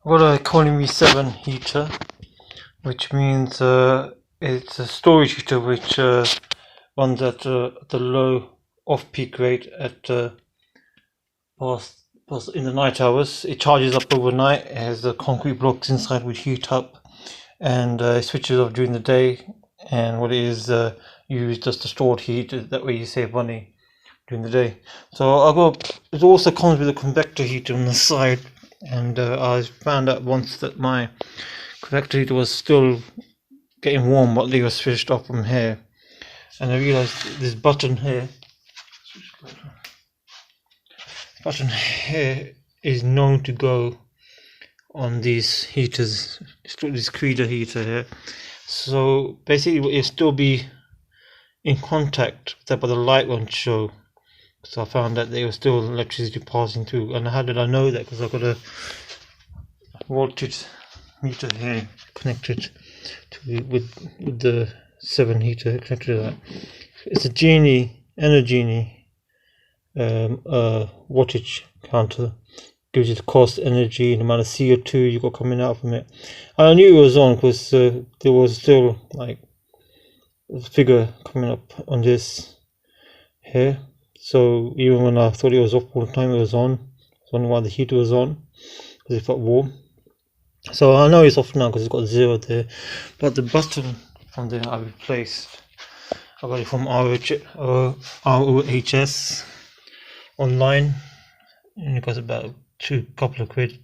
I've got a economy 7 heater, which means it's a storage heater which runs at the low off-peak rate at past in the night hours. It charges up overnight. It has the concrete blocks inside which heat up, and it switches off during the day. And what it is used just to store heat. That way you save money during the day. So it also comes with a convector heater on the side. And I found out once that my convector heater was still getting warm, but they were switched off from here. And I realized this button here is known to go on these heaters. It's got this Creeder heater here. So basically, it'll still be in contact, but the light won't show. So I found that there was still electricity passing through. And how did I know that? Because I've got a voltage meter here connected to with the 7 heater connected to that. It's a Genie wattage counter. Gives you the cost, energy, and the amount of CO2 you got coming out from it. And I knew it was on because there was still like a figure coming up on this here. So even when I thought it was off all the time, it was on. I was wondering why the heater was on, because it felt warm. So I know it's off now because it's got 0 there. But the button from there I replaced. I got it from ROHS online, and it costs about couple of quid.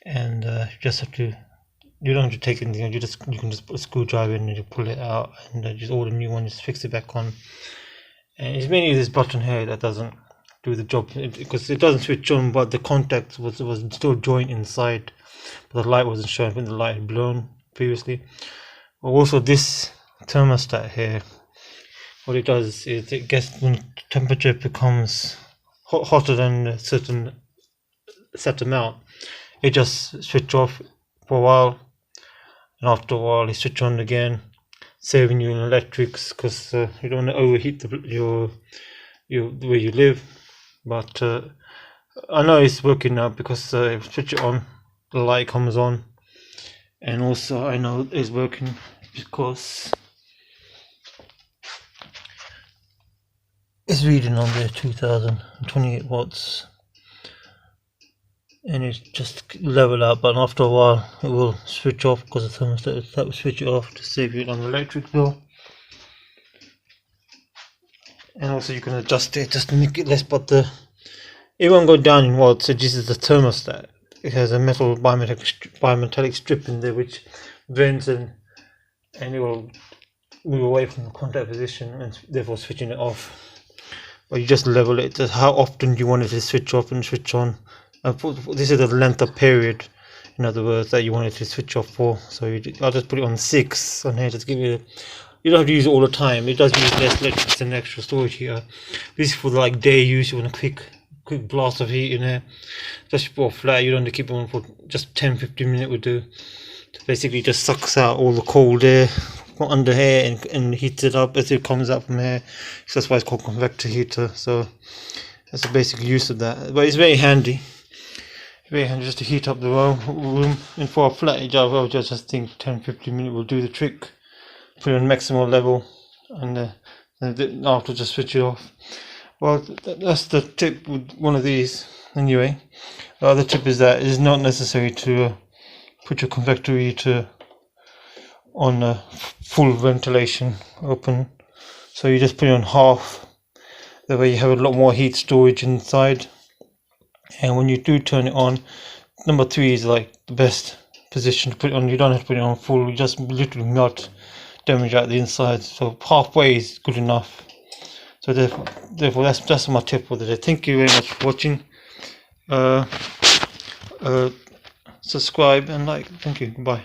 And you just have to. You don't have to take anything. You can just put a screwdriver in and you pull it out, and just order a new one. Just fix it back on. And it's mainly this button here that doesn't do the job, because it doesn't switch on, but the contact was still joined inside, but the light wasn't showing when the light had blown previously. Also, this thermostat here, what it does is it gets, when temperature becomes hotter than a certain set amount, it just switch off for a while, and after a while it switch on again, saving you in electrics, because you don't want to overheat your where you live. But I know it's working now, because if you switch it on, the light comes on. And also I know it's working because it's reading on there 2028 watts, and it's just level out, but after a while it will switch off, because the thermostat will switch it off to save you on the electric bill. And also you can adjust it just to make it less, but it won't go down in watts. So this is the thermostat. It has a metal bimetallic strip in there which bends, and it will move away from the contact position, and therefore switching it off. But you just level it to how often you want it to switch off and switch on. This is the length of period, in other words, that you want it to switch off for. So I'll just put it on 6 on here, just give you. You don't have to use it all the time. It does use less electricity than extra storage here. This is for like day use. You want a quick blast of heat in there, just for flat. You don't have to keep it on for just 10-15 minutes would do. So basically just sucks out all the cold air from under here and heats it up as it comes out from here. So that's why it's called convector heater. So that's the basic use of that. But it's very handy. Very handy just to heat up the room. And for a flat job, I would just think 10-15 minutes will do the trick. Put it on maximum level, and then after just switch it off. Well, that's the tip with one of these anyway. The other tip is that it is not necessary to put your convector heater on full ventilation open. So you just put it on half. That way you have a lot more heat storage inside. And when you do turn it on, number 3 is like the best position to put it on. You don't have to put it on full. You just literally melt damage out the inside. So halfway is good enough. So therefore that's my tip for the day. Thank you very much for watching. Subscribe and like. Thank you. Bye.